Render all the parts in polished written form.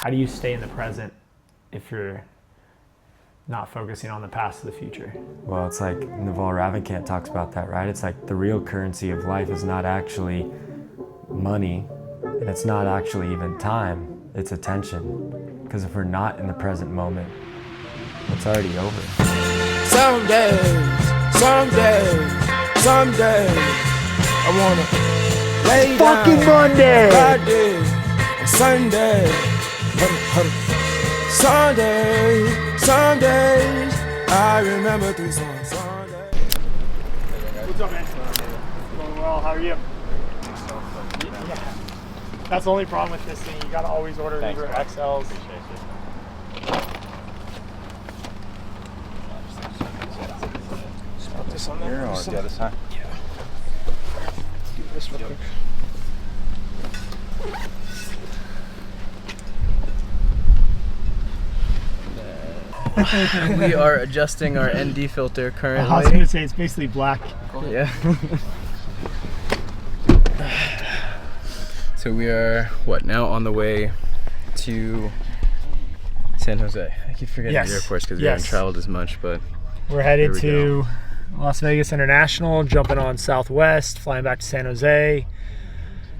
how do you stay in the present if you're not focusing on the past or the future? Well, it's like Naval Ravikant talks about that, right? It's like the real currency of life is not actually money, and it's not actually even time, it's attention. Because if we're not in the present moment, it's already over. Someday, I wanna lay Fucking down. Monday! Friday, Sunday, Sundays, I remember 3 songs. Sunday. What's up, man? Going well. How are you? Yeah. That's the only problem with this thing. You gotta always order Uber XLs. Just put this on there. Or the other side? Yeah. Do this real quick. We are adjusting our ND filter currently. I was gonna say it's basically black. Yeah. So we are, now on the way to San Jose. I keep forgetting Yes. the airports because we Yes. haven't traveled as much, but We're headed Here we to Las Vegas International, jumping on Southwest, flying back to San Jose.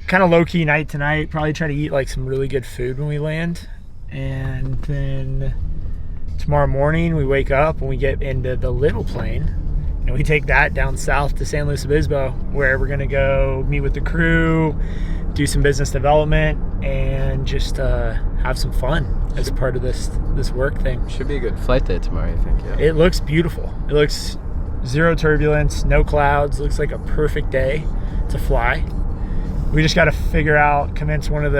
Kind of low-key night tonight. Probably try to eat like some really good food when we land. And then tomorrow morning we wake up and we get into the little plane and we take that down south to San Luis Obispo, where we're gonna go meet with the crew, do some business development, and just have some fun as part of this work thing. should be a good flight day tomorrow, I think. Yeah. It looks beautiful. It looks zero turbulence, no clouds. Looks like a perfect day to fly. We just got to figure out, convince one of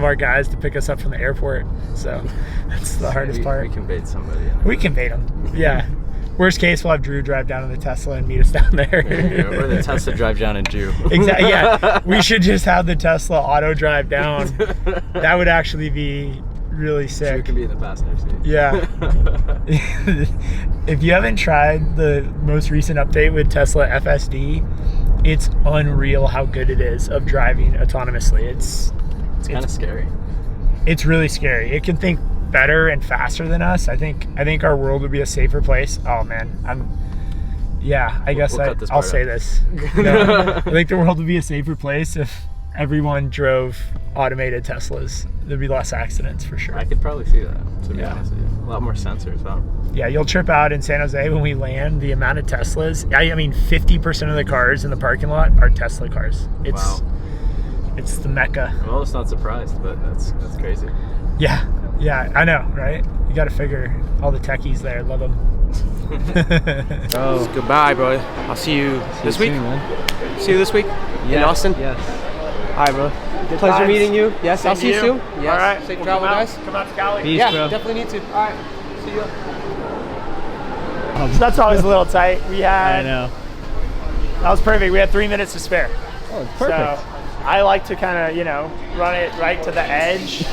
our guys to pick us up from the airport. So that's the hardest part. We can bait somebody. We can bait them. Yeah. Worst case, we'll have Drew drive down in the Tesla and meet us down there. Or the Tesla drive down in Drew. Exactly. Yeah. We should just have the Tesla auto drive down. That would actually be really sick. Drew can be in the passenger seat. Yeah. If you haven't tried the most recent update with Tesla FSD, it's unreal how good it is of driving autonomously. It's kind of scary. It's really scary. It can think better and faster than us. I think our world would be a safer place. Oh man, I guess We'll cut this I'll part say out. this. No, I think the world would be a safer place if everyone drove automated Teslas. There'd be less accidents for sure. I could probably see that, to be Yeah. honest with you. A lot more sensors, huh? Yeah, you'll trip out in San Jose when we land. The amount of Teslas. I mean, 50% of the cars in the parking lot are Tesla cars. It's the mecca. Well, it's not surprised, but that's crazy. Yeah, I know, right? You got to figure all the techies there. Love them. Oh, Goodbye, bro. I'll see you this week. man. See you this week in Austin. Yes. All right, bro. Pleasure times. meeting you. Yes, I'll see you soon. Yes. All right. Safe Well, travel, guys. Come out to Cali. Peace, Yeah, bro. definitely need to. All right. See you. So that's always a little tight. I know. That was perfect. We had 3 minutes to spare. Oh, perfect. So I like to kind of, run it right to the edge,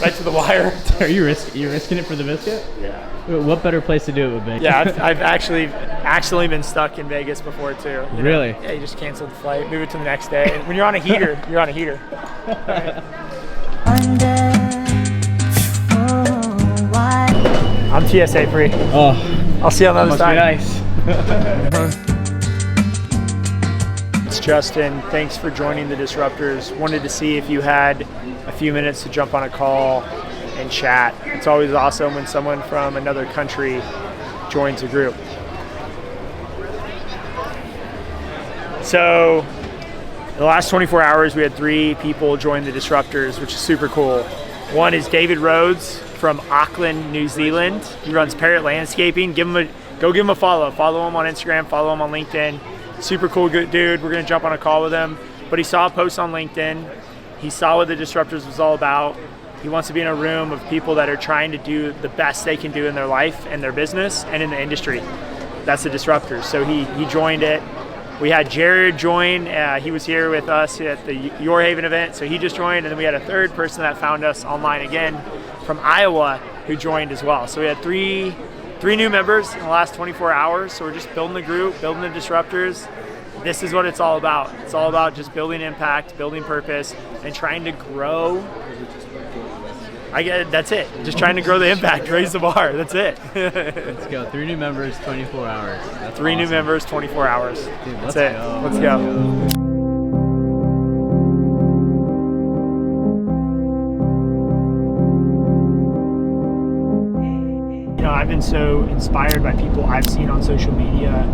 right to the wire. Are you risking it for the biscuit? Yeah. What better place to do it would be? Yeah, I've actually been stuck in Vegas before too. you know? Really? Yeah, you just cancel the flight, move it to the next day. When you're on a heater, you're on a heater. I'm TSA free. Oh, I'll see you on the other must side. be nice. It's Justin. Thanks for joining the Disruptors. Wanted to see if you had a few minutes to jump on a call and chat. It's always awesome when someone from another country joins a group. So, in the last 24 hours, we had 3 people join the Disruptors, which is super cool. One is David Rhodes from Auckland, New Zealand. He runs K&D Landscaping. Go give him a follow. Follow him on Instagram, follow him on LinkedIn. Super cool good dude. We're gonna jump on a call with him. But he saw a post on LinkedIn. He saw what the Disruptors was all about. He wants to be in a room of people that are trying to do the best they can do in their life and their business and in the industry. That's the Disruptors. So he joined it. We had Jared join. He was here with us at the Your Haven event, so he just joined. And then we had a third person that found us online again from Iowa who joined as well. So we had three new members in the last 24 hours. So we're just building the group, building the Disruptors. This is what it's all about. It's all about just building impact, building purpose, and trying to grow That's it. Just trying to grow the impact, raise the bar. That's it. Let's go. 3 new members, 24 hours. That's 3 new awesome. members, 24 hours. Dude, That's let's it. go. Let's go. I've been so inspired by people I've seen on social media,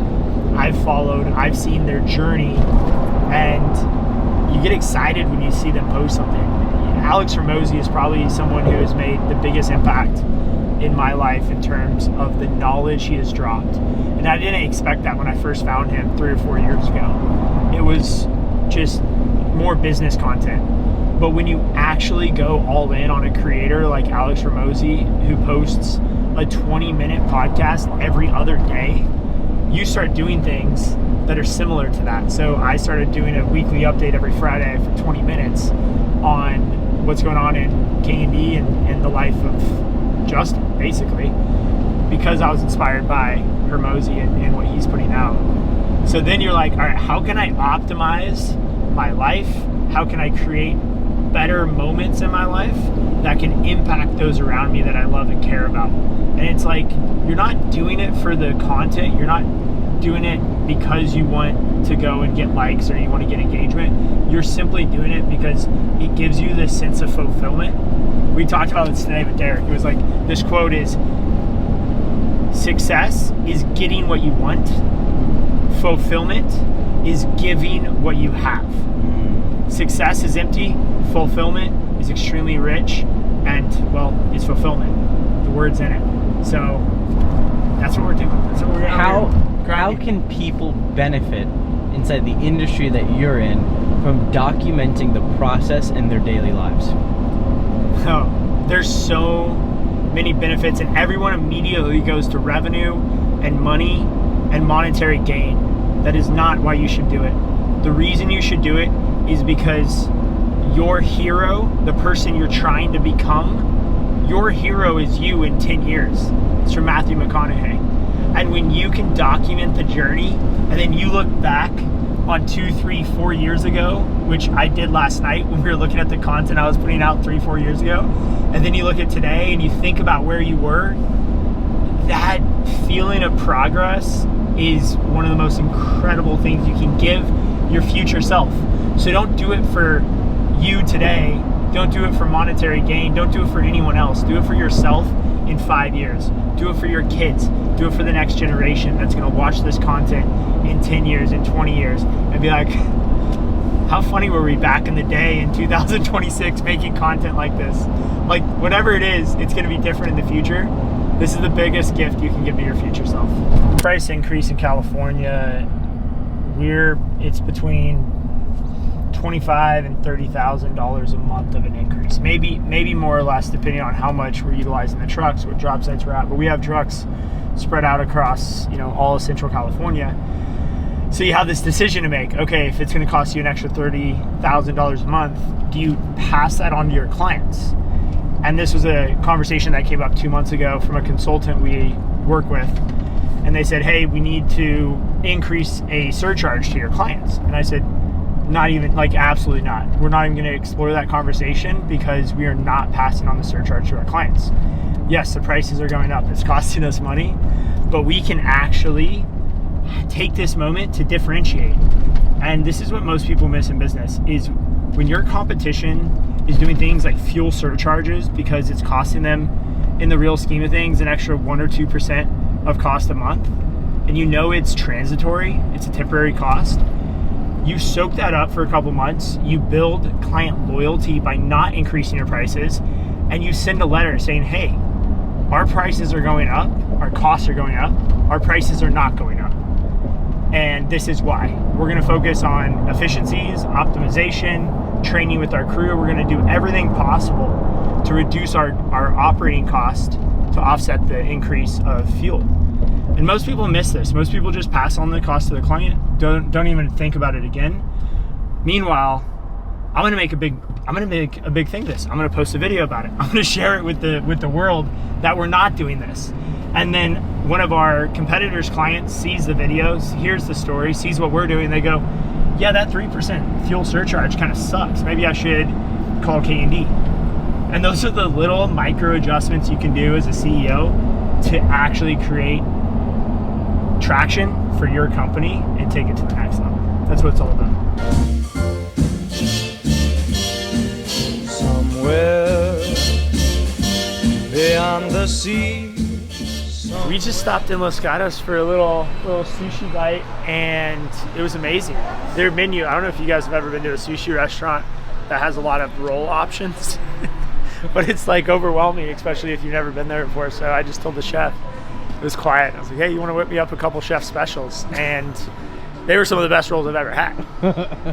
I've followed, I've seen their journey, and you get excited when you see them post something. Alex Hormozi is probably someone who has made the biggest impact in my life in terms of the knowledge he has dropped. And I didn't expect that when I first found him 3 or 4 years ago. It was just more business content. But when you actually go all in on a creator like Alex Hormozi, who posts a 20-minute podcast every other day, you start doing things that are similar to that. So I started doing a weekly update every Friday for 20 minutes on what's going on in K&D and the life of Justin, basically, because I was inspired by Hormozi and what he's putting out. So then you're like, all right, how can I optimize my life? How can I create better moments in my life that can impact those around me that I love and care about? And it's like, you're not doing it for the content. You're not doing it because you want to go and get likes or you want to get engagement. You're simply doing it because it gives you this sense of fulfillment. We talked about this today with Derek. It was like, this quote is, success is getting what you want. Fulfillment is giving what you have. Success is empty. Fulfillment is extremely rich. And, well, it's fulfillment. The word's in it. So that's what we're doing. That's what we're How can people benefit inside the industry that you're in from documenting the process in their daily lives? Oh, there's so many benefits, and everyone immediately goes to revenue and money and monetary gain. That is not why you should do it. The reason you should do it is because your hero, the person you're trying to become, your hero is you in 10 years. It's from Matthew McConaughey. And when you can document the journey, and then you look back on 2, 3, 4 years ago, which I did last night when we were looking at the content I was putting out 3, 4 years ago, and then you look at today and you think about where you were, that feeling of progress is one of the most incredible things you can give your future self. So don't do it for you today. Don't do it for monetary gain. Don't do it for anyone else. Do it for yourself in 5 years. Do it for your kids. Do it for the next generation that's going to watch this content in 10 years, in 20 years, and be like, how funny were we back in the day in 2026 making content like this? Like, whatever it is, it's going to be different in the future. This is the biggest gift you can give to your future self. Price increase in California, it's between $25,000 and $30,000 a month of an increase. Maybe more or less, depending on how much we're utilizing the trucks, what job sites we're at. But we have trucks spread out across, all of Central California. So you have this decision to make. Okay, if it's going to cost you an extra $30,000 a month, do you pass that on to your clients? And this was a conversation that came up 2 months ago from a consultant we work with. And they said, hey, we need to increase a surcharge to your clients. And I said, not even, absolutely not. We're not even going to explore that conversation because we are not passing on the surcharge to our clients. Yes, the prices are going up. It's costing us money, but we can actually take this moment to differentiate. And this is what most people miss in business, is when your competition is doing things like fuel surcharges because it's costing them, in the real scheme of things, an extra 1 or 2% of cost a month, and it's transitory, it's a temporary cost. You soak that up for a couple months, you build client loyalty by not increasing your prices, and you send a letter saying, hey, our prices are going up, our costs are going up, our prices are not going up. And this is why. We're gonna focus on efficiencies, optimization, training with our crew. We're gonna do everything possible to reduce our operating cost to offset the increase of fuel. And most people miss this. Most people just pass on the cost to the client, don't even think about it again. Meanwhile, I'm gonna make a big thing of this. I'm gonna post a video about it. I'm gonna share it with the world that we're not doing this. And then one of our competitors' clients sees the videos, hears the story, sees what we're doing, they go, yeah, that 3% fuel surcharge kind of sucks. Maybe I should call K&D. And those are the little micro adjustments you can do as a CEO to actually create traction for your company and take it to the next level. That's what it's all about. Somewhere beyond the sea. We just stopped in Los Gatos for a little sushi bite, and it was amazing. Their menu, I don't know if you guys have ever been to a sushi restaurant that has a lot of roll options, but it's like overwhelming, especially if you've never been there before. So I just told the chef, it was quiet. I was like, hey, you want to whip me up a couple chef specials? And they were some of the best rolls I've ever had.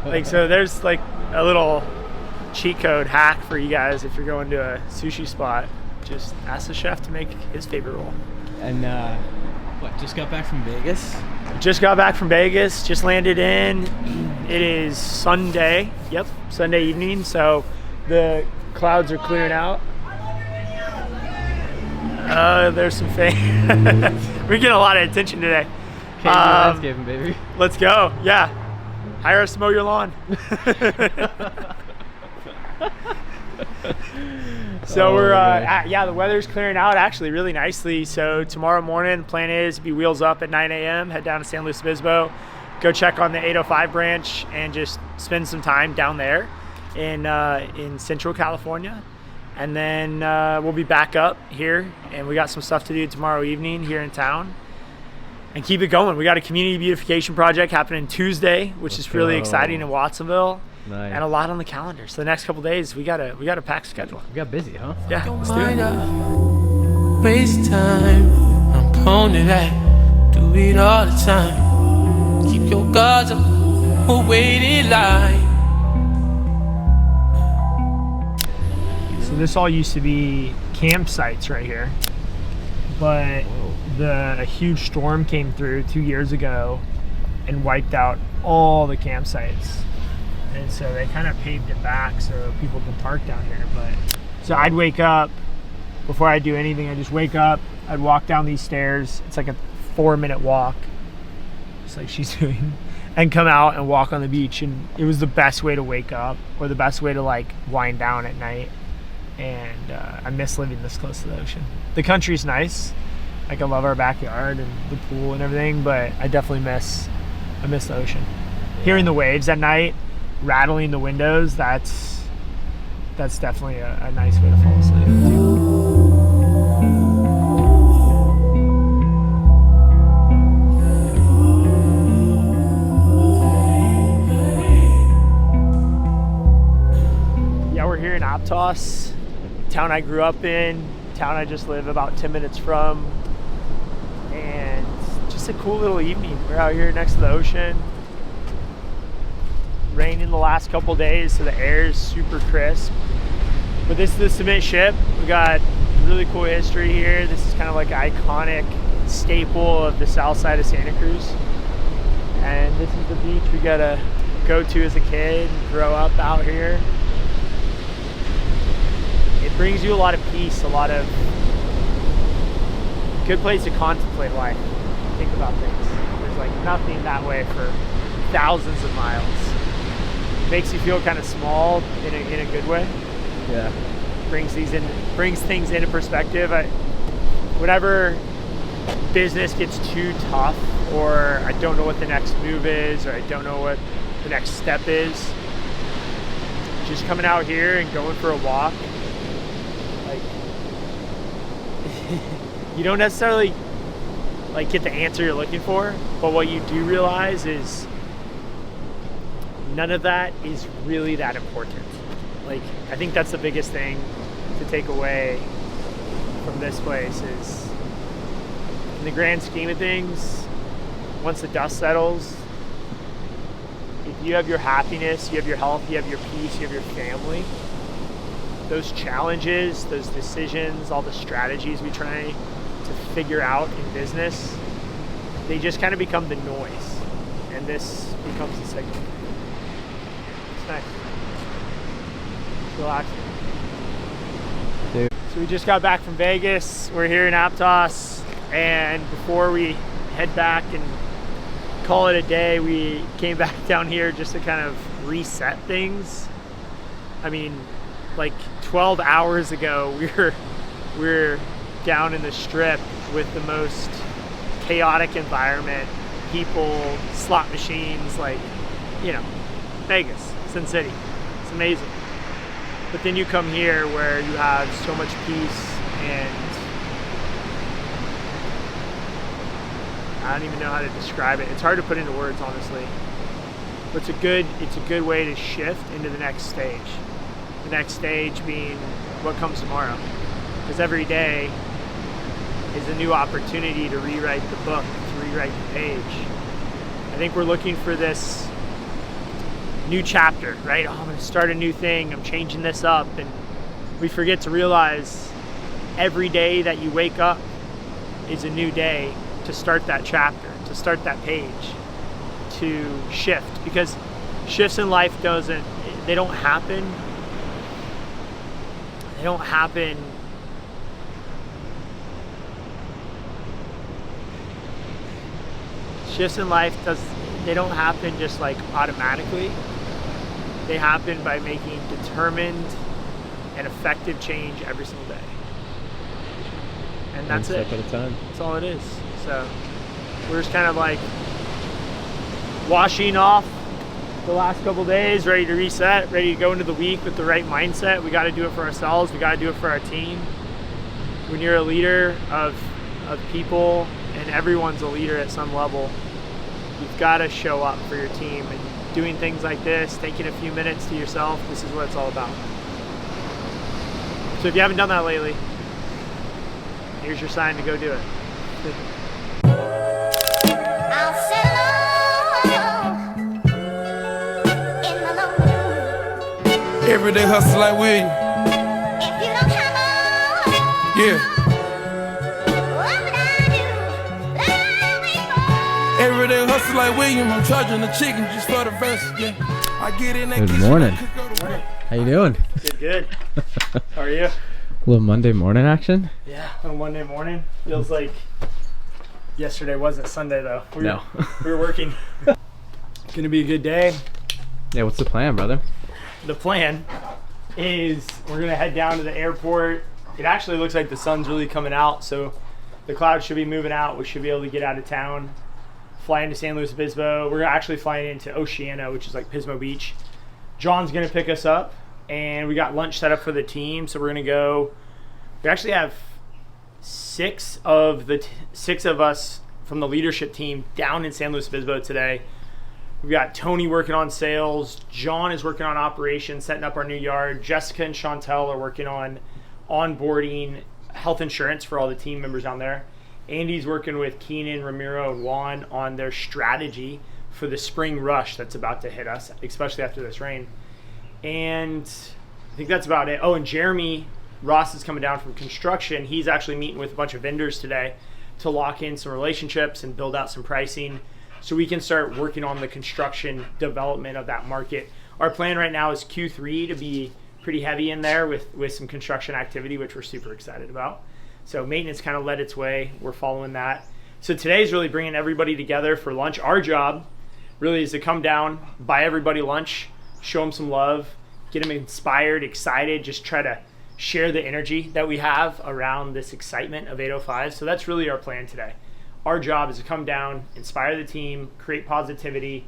Like, so there's like a little cheat code hack for you guys if you're going to a sushi spot. Just ask the chef to make his favorite roll. And just got back from Vegas? Just got back from Vegas, just landed in. It is Sunday, yep, Sunday evening, so the clouds are clearing out. There's some fans. We're getting a lot of attention today. K&D Landscaping, baby. Let's go, yeah. Hire us to mow your lawn. So we're, yeah, the weather's clearing out actually really nicely. So tomorrow morning, the plan is to be wheels up at 9 a.m., head down to San Luis Obispo, go check on the 805 branch and just spend some time down there in Central California. And then we'll be back up here, and we got some stuff to do tomorrow evening here in town. And keep it going. We got a community beautification project happening Tuesday, which is really exciting in Watsonville. Nice. And a lot on the calendar. So the next couple days, we got a packed schedule. We got busy, huh? Yeah, let's do it. Waste time, I'm prone to that. Do it all the time. Keep your guards up, we'll wait in line. So this all used to be campsites right here, but a huge storm came through 2 years ago and wiped out all the campsites. And so they kind of paved it back so people can park down here. But so I'd wake up, before I do anything, I'd just wake up, I'd walk down these stairs. It's like a 4-minute walk, just like she's doing, and come out and walk on the beach. And it was the best way to wake up, or the best way to like wind down at night. And I miss living this close to the ocean. The country's nice. Like, I love our backyard and the pool and everything, but I definitely miss the ocean. Hearing the waves at night, rattling the windows, that's definitely a nice way to fall asleep too. Yeah, we're here in Aptos, town I grew up in, town I just live about 10 minutes from, and just a cool little evening. We're out here next to the ocean. Rain in the last couple days, so the air is super crisp. But this is the cement ship. We got really cool history here. This is kind of like an iconic staple of the south side of Santa Cruz. And this is the beach we gotta go to as a kid and grow up out here. It brings you a lot of peace, a lot of good place to contemplate life, think about things. There's like nothing that way for thousands of miles. Makes you feel kind of small in a good way. Yeah. Brings things into perspective. Whenever business gets too tough, or I don't know what the next move is, or I don't know what the next step is, just coming out here and going for a walk, like you don't necessarily like get the answer you're looking for, but what you do realize is none of that is really that important. Like, I think that's the biggest thing to take away from this place is, in the grand scheme of things, once the dust settles, if you have your happiness, you have your health, you have your peace, you have your family, those challenges, those decisions, all the strategies we try to figure out in business, they just kind of become the noise, and this becomes the signal. It's nice. It's relaxing. Dude. So we just got back from Vegas. We're here in Aptos, and before we head back and call it a day, we came back down here just to kind of reset things. I mean, like 12 hours ago, we were down in the strip with the most chaotic environment, people, slot machines, like, you know, Vegas, Sin City. It's amazing. But then you come here where you have so much peace, and I don't even know how to describe it. It's hard to put into words, honestly. But it's a good way to shift into the next stage. The next stage being what comes tomorrow. Because every day is a new opportunity to rewrite the book, to rewrite the page. I think we're looking for this new chapter, right? Oh, I'm going to start a new thing. I'm changing this up. And we forget to realize every day that you wake up is a new day to start that chapter, to start that page, to shift. Because shifts in life don't happen. They don't happen shifts in life they don't happen just like automatically. They happen by making determined and effective change every single day. And that's it. One step at a time. That's all it is. So we're just kind of like washing off the last couple days, ready to reset, ready to go into the week with the right mindset. We got to do it for ourselves. We got to do it for our team. When you're a leader of people, and everyone's a leader at some level, you've got to show up for your team. And doing things like this, taking a few minutes to yourself, this is what it's all about. So if you haven't done that lately, here's your sign to go do it. I'll settle in the lonely room. Everyday hustle like William. If you don't come on, Yeah. what would I do? I'll wait for. Everyday hustle like William. I'm charging the chicken just for the verse. Yeah. I get in that Good kitchen, morning. I cook go to work. How you doing? Good. How are you? A little Monday morning action? Yeah, on Monday morning. Feels like yesterday wasn't Sunday though. No. We were working. Gonna be a good day. Yeah, what's the plan, brother? The plan is we're gonna head down to the airport. It actually looks like the sun's really coming out, so the clouds should be moving out. We should be able to get out of town, fly into San Luis Obispo. We're actually flying into Oceana, which is like Pismo Beach. John's gonna pick us up, and we got lunch set up for the team, so we're gonna go. We actually have six of us from the leadership team down in San Luis Obispo today. We've got Tony working on sales, John is working on operations, setting up our new yard, Jessica and Chantel are working on onboarding health insurance for all the team members down there. Andy's working with Keenan, Ramiro, and Juan on their strategy for the spring rush that's about to hit us, especially after this rain. And I think that's about it. Oh, and Jeremy Ross is coming down from construction. He's actually meeting with a bunch of vendors today to lock in some relationships and build out some pricing so we can start working on the construction development of that market. Our plan right now is Q3 to be pretty heavy in there with some construction activity, which we're super excited about. So maintenance kind of led its way. We're following that. So today's really bringing everybody together for lunch. Our job really is to come down, buy everybody lunch, show them some love, get them inspired, excited, just try to share the energy that we have around this excitement of 805. So that's really our plan today. Our job is to come down, inspire the team, create positivity,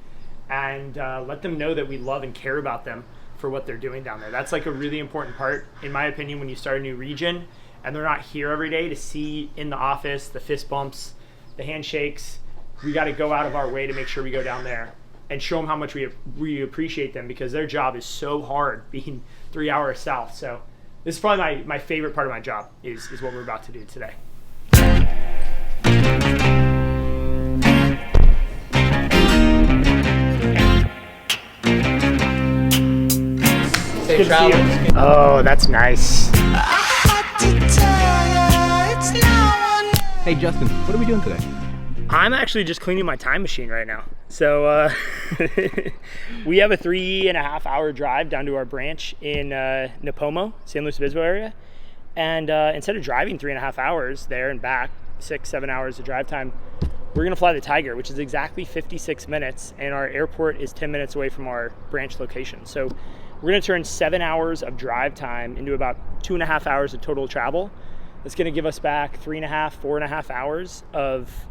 and let them know that we love and care about them for what they're doing down there. That's like a really important part, in my opinion, when you start a new region and they're not here every day to see in the office the fist bumps, the handshakes. We got to go out of our way to make sure we go down there and show them how much we appreciate them, because their job is so hard being 3 hours south. So this is probably my favorite part of my job is what we're about to do today. Safe travels. Oh, that's nice. Hey, Justin, what are we doing today? I'm actually just cleaning my time machine right now. So we have a 3.5 hour drive down to our branch in Nipomo, San Luis Obispo area. And instead of driving 3.5 hours there and back, 6-7 hours of drive time, we're gonna fly the Tiger, which is exactly 56 minutes, and our airport is 10 minutes away from our branch location. So We're gonna turn 7 hours of drive time into about 2.5 hours of total travel. That's gonna give us back 3.5, 4.5 hours of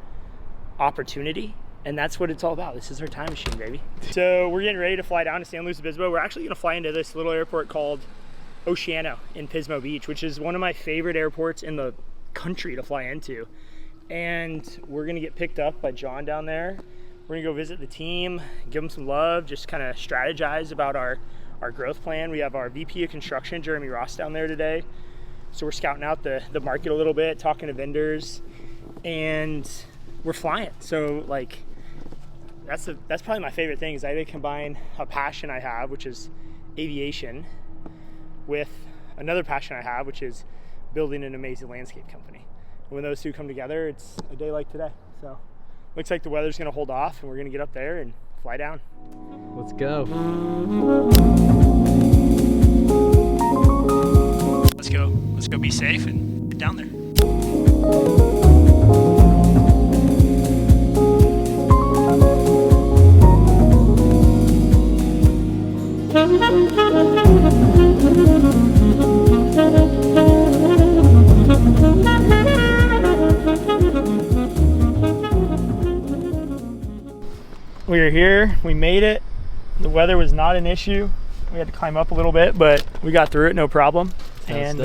opportunity. And that's what it's all about. This is our time machine, baby. So we're getting ready to fly down to San Luis Obispo. We're actually gonna fly into this little airport called Oceano in Pismo Beach, which is one of my favorite airports in the country to fly into. And we're gonna get picked up by John down there. We're gonna go visit the team, give them some love, just kind of strategize about our growth plan. We have our VP of construction, Jeremy Ross, down there today. So we're scouting out the market a little bit, talking to vendors, and we're flying. So like, that's probably my favorite thing, is I get to combine a passion I have, which is aviation, with another passion I have, which is building an amazing landscape company. And when those two come together, it's a day like today. So looks like the weather's gonna hold off and we're gonna get up there and fly down. Let's go. Let's go be safe and get down there. We are here, we made it. The weather was not an issue. We had to climb up a little bit, but we got through it, no problem. And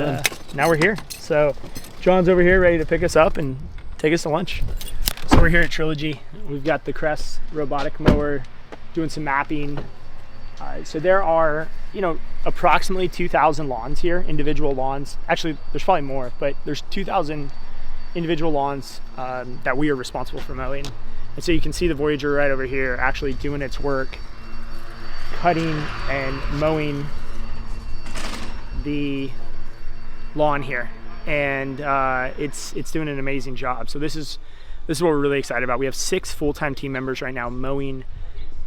now we're here. So John's over here ready to pick us up and take us to lunch. So we're here at Trilogy. We've got the Crest robotic mower doing some mapping. So there are, approximately 2,000 lawns here, individual lawns. Actually, there's probably more, but there's 2,000 individual lawns that we are responsible for mowing. And so you can see the Voyager right over here actually doing its work, cutting and mowing the lawn here. And it's doing an amazing job. So this is what we're really excited about. We have 6 full-time team members right now mowing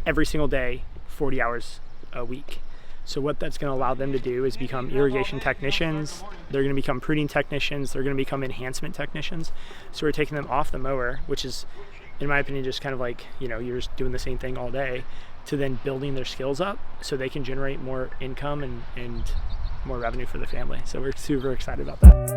every single day, 40 hours a week. So what that's going to allow them to do is become irrigation technicians. They're going to become pruning technicians. They're going to become enhancement technicians. So we're taking them off the mower, which is, in my opinion, just kind of like, you're just doing the same thing all day, to then building their skills up so they can generate more income and more revenue for the family. So we're super excited about that.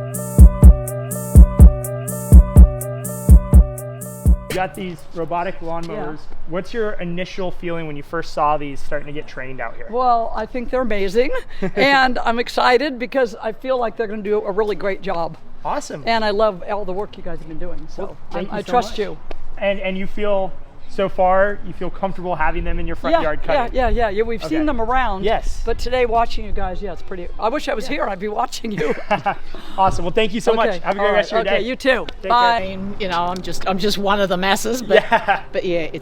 You got these robotic lawnmowers. Yeah. What's your initial feeling when you first saw these starting to get trained out here? Well, I think they're amazing, and I'm excited because I feel like they're going to do a really great job. Awesome. And I love all the work you guys have been doing, so Well, I so trust much. you. And you feel, so far, you feel comfortable having them in your front yard cutting? Yeah. We've Okay. seen them around. Yes. But today, watching you guys, it's pretty. I wish I was here. I'd be watching you. Awesome. Well, thank you so much. Have a great rest of your day. Okay, you too. Take Bye. care. I'm just one of the masses, but yeah, it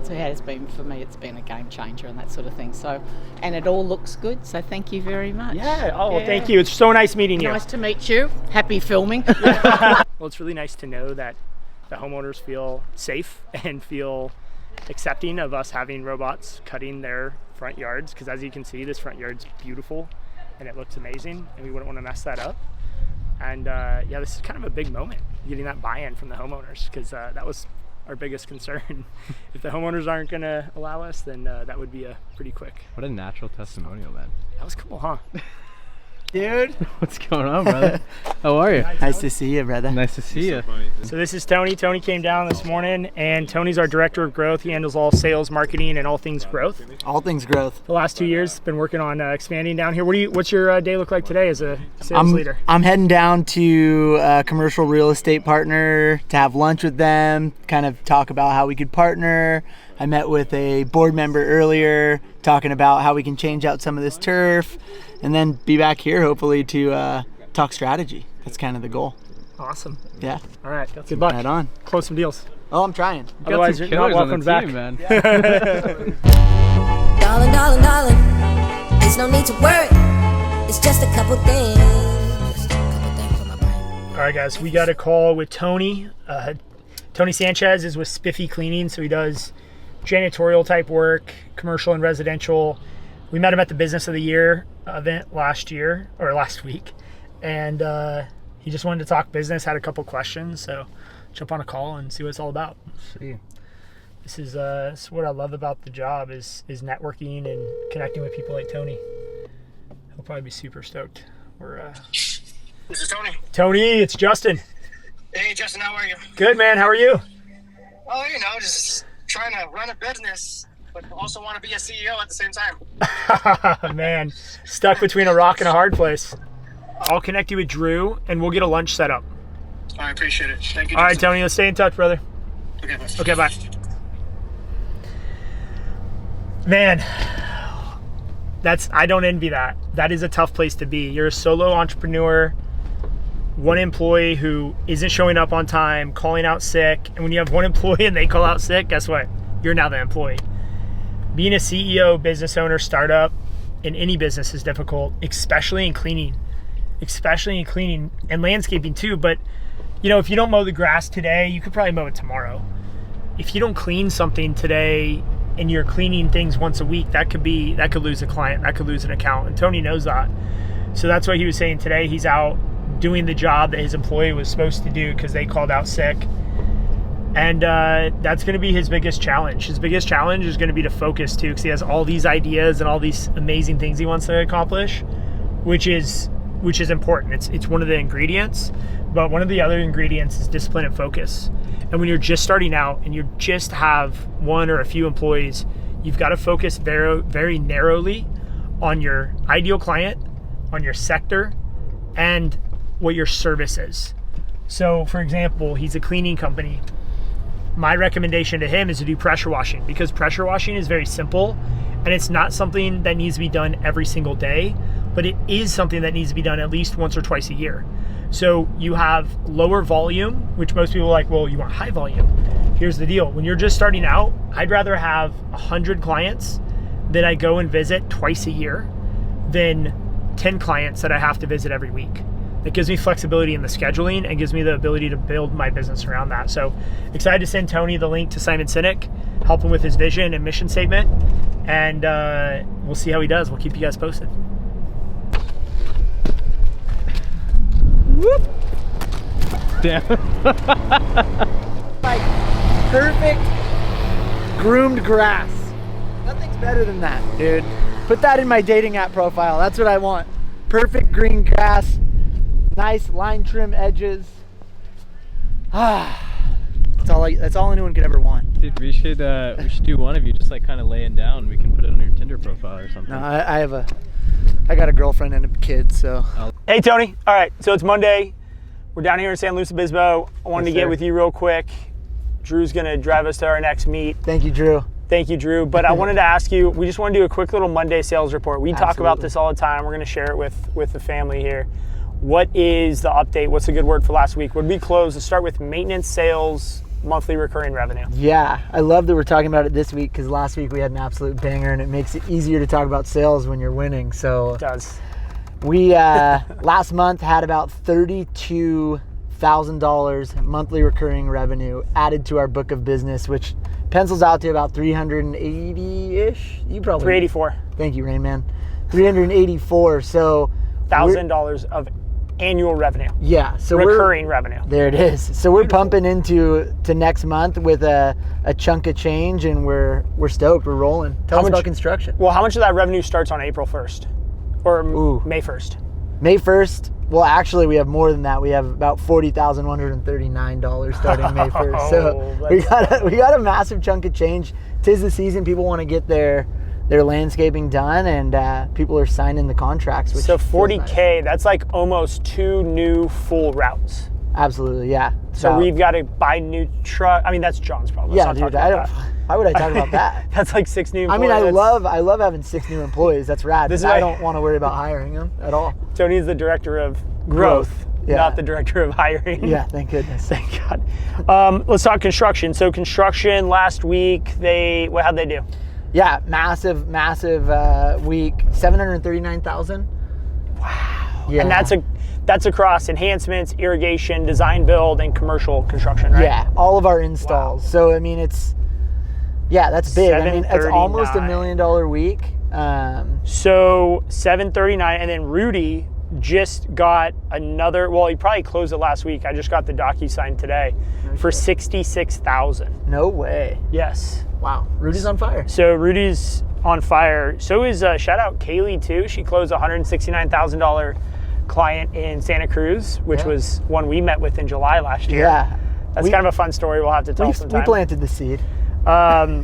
has been for me, it's been a game changer and that sort of thing. So, and it all looks good. So thank you very much. Yeah. Oh, well, thank you. It's so nice meeting you. Nice to meet you. Happy filming. Well, it's really nice to know that the homeowners feel safe and feel accepting of us having robots cutting their front yards, because as you can see, this front yard's beautiful and it looks amazing and we wouldn't want to mess that up. And this is kind of a big moment, getting that buy-in from the homeowners, because that was our biggest concern. If the homeowners aren't going to allow us, then that would be a pretty quick. What a natural testimonial, man. That was cool, huh? Dude, What's going on, brother? How are you? nice to see you, brother. Nice to see you. So this is Tony. Tony came down this morning, and Tony's our director of growth. He handles all sales, marketing, and all things growth. All things growth. The last 2 years, been working on expanding down here. What's your day look like today as a sales leader? I'm heading down to a commercial real estate partner to have lunch with them, kind of talk about how we could partner. I met with a board member earlier talking about how we can change out some of this turf, and then be back here hopefully to talk strategy. That's kind of the goal. Awesome. Yeah. All right. Good luck. Right on. Close some deals. Oh, I'm trying. Otherwise, you're not welcome back. man. Darling, darling, darling, there's no need to worry. It's just a couple things. For my brain. All right, guys. We got a call with Tony. Tony Sanchez is with Spiffy Cleaning, so he does janitorial type work, commercial and residential. We met him at the Business of the Year event last week, and he just wanted to talk business, had a couple questions, so jump on a call and see what it's all about. See. This is what I love about the job is networking and connecting with people like Tony. He'll probably be super stoked. This is Tony. Tony, it's Justin. Hey, Justin, how are you? Good, man. How are you? Oh, just trying to run a business, but also want to be a CEO at the same time. Man, stuck between a rock and a hard place. I'll connect you with Drew, and we'll get a lunch set up. I appreciate it. Thank you, Justin. All right, Tony, let's stay in touch, brother. Okay, bye. Okay, bye. Man, I don't envy that. That is a tough place to be. You're a solo entrepreneur, one employee who isn't showing up on time, calling out sick. And when you have one employee and they call out sick, guess what? You're now the employee. Being a CEO, business owner, startup in any business is difficult, especially in cleaning and landscaping too. But if you don't mow the grass today, you could probably mow it tomorrow. If you don't clean something today and you're cleaning things once a week, that could lose a client, that could lose an account. And Tony knows that. So that's why he was saying today he's out doing the job that his employee was supposed to do because they called out sick. And that's going to be his biggest challenge. His biggest challenge is going to be to focus too, because he has all these ideas and all these amazing things he wants to accomplish, which is important. It's one of the ingredients, but one of the other ingredients is discipline and focus. And when you're just starting out and you just have one or a few employees, you've got to focus very, very narrowly on your ideal client, on your sector, and what your service is. So for example, he's a cleaning company. My recommendation to him is to do pressure washing, because pressure washing is very simple and it's not something that needs to be done every single day, but it is something that needs to be done at least once or twice a year. So you have lower volume, which most people are like, well, you want high volume. Here's the deal. When you're just starting out, I'd rather have 100 clients that I go and visit twice a year than 10 clients that I have to visit every week. It gives me flexibility in the scheduling and gives me the ability to build my business around that. So excited to send Tony the link to Simon Sinek, help him with his vision and mission statement. And we'll see how he does. We'll keep you guys posted. Whoop. Damn. Like perfect groomed grass. Nothing's better than that, dude. Put that in my dating app profile. That's what I want. Perfect green grass. Nice line trim edges. That's all anyone could ever want. Dude, we should do one of you just like kind of laying down. We can put it on your Tinder profile or something. No, I got a girlfriend and a kid, so. Hey Tony, all right, so it's Monday. We're down here in San Luis Obispo. I wanted to get with you real quick. Drew's gonna drive us to our next meet. Thank you, Drew. Thank you, Drew. But I wanted to ask you, we just want to do a quick little Monday sales report. We talk about this all the time. We're gonna share it with the family here. What is the update? What's a good word for last week? What did we close? Let's start with maintenance, sales, monthly recurring revenue. Yeah, I love that we're talking about it this week because last week we had an absolute banger, and it makes it easier to talk about sales when you're winning. So it does. We last month had about $32,000 monthly recurring revenue added to our book of business, which pencils out to about 380-ish. You probably 384. Thank you, Rain Man. 384. So $1,000 of annual revenue. Yeah, so recurring revenue. There it is. So we're pumping into next month with a chunk of change, and we're stoked. We're rolling. Tell us about construction. Well, how much of that revenue starts on April 1st or May 1st? May 1st. Well, actually, we have more than that. We have about $40,139 starting May 1st. So we got a massive chunk of change. 'Tis the season. People want to get their landscaping done, and people are signing the contracts. Which so $40K, nice. That's like almost 2 new full routes. Absolutely, yeah. So we've got to buy new truck. I mean, that's John's problem. Yeah, dude. Why would I talk about that? That's like 6 new employees. I mean, I love having 6 new employees. That's rad. I don't want to worry about hiring them at all. Tony's the director of growth. Yeah. Not the director of hiring. Yeah, thank goodness. Thank God. Let's talk construction. So construction last week, how'd they do? Yeah, massive week. 739,000. Wow. Yeah. And that's across enhancements, irrigation, design build, and commercial construction, right? Yeah, all of our installs. Wow. So I mean, that's big. I mean, it's almost $1 million week. So 739, and then Rudy just got another, well, he probably closed it last week. I just got the DocuSign today for $66,000. No way. Yes. Wow. Rudy's on fire. So Rudy's on fire. So is shout out Kaylee too. She closed a $169,000 client in Santa Cruz, which was one we met with in July last year. Yeah. That's kind of a fun story we'll have to tell sometime. We planted the seed.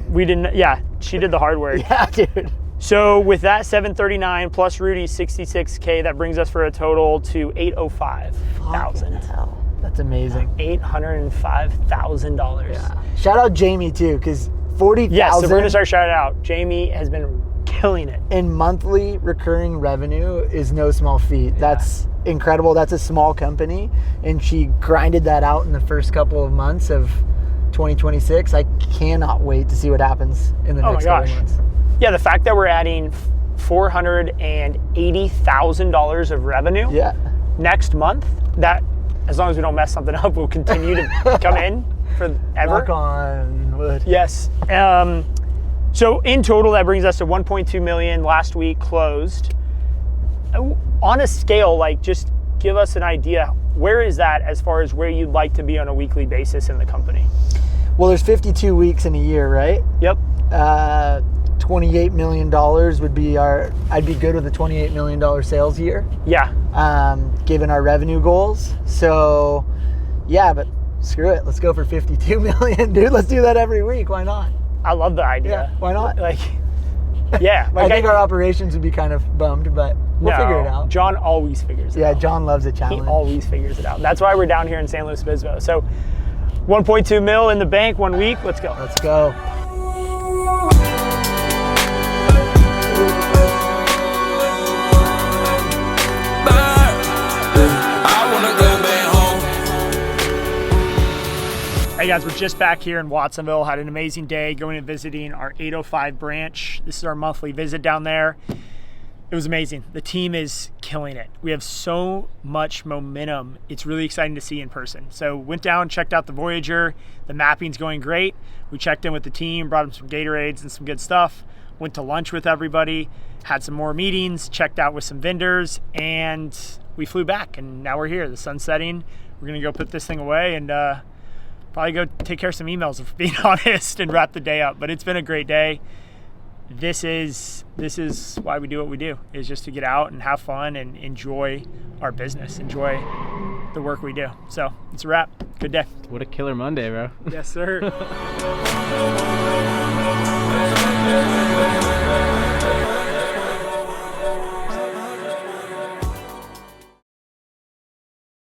We didn't, yeah, she did the hard work. Yeah, dude. So with that 739 plus Rudy's 66K, that brings us for a total to $805,000. That's amazing. $805,000. Yeah. Shout out Jamie too, because 40,000. Yes, so we're gonna start shouting out. Jamie has been killing it. And monthly recurring revenue is no small feat. Yeah. That's incredible. That's a small company, and she grinded that out in the first couple of months of 2026. I cannot wait to see what happens in the next couple of months. Yeah, the fact that we're adding $480,000 of revenue next month, that as long as we don't mess something up, will continue to come in forever. Knock on wood. Yes. So in total, that brings us to 1.2 million last week closed. On a scale, like, just give us an idea, where is that as far as where you'd like to be on a weekly basis in the company? Well, there's 52 weeks in a year, right? Yep. $28 million would be I'd be good with a $28 million sales year. Yeah. Given our revenue goals. So, yeah, but screw it. Let's go for 52 million, dude. Let's do that every week. Why not? I love the idea. Yeah, why not? Like, yeah. Like, I think our operations would be kind of bummed, but we'll figure it out. John always figures it out. Yeah, John loves a challenge. He always figures it out. That's why we're down here in San Luis Obispo. So 1.2 mil in the bank 1 week. Let's go. Let's go. Hey guys, we're just back here in Watsonville. Had an amazing day going and visiting our 805 branch. This is our monthly visit down there. It was amazing. The team is killing it. We have so much momentum. It's really exciting to see in person. So went down, checked out the Voyager. The mapping's going great. We checked in with the team, brought them some Gatorades and some good stuff. Went to lunch with everybody, had some more meetings, checked out with some vendors, and we flew back. And now we're here. The sun's setting. We're gonna go put this thing away and probably go take care of some emails, if being honest, and wrap the day up. But it's been a great day. This is why we do what we do, is just to get out and have fun and enjoy our business, enjoy the work we do. So it's a wrap. Good day. What a killer Monday, bro. Yes, sir.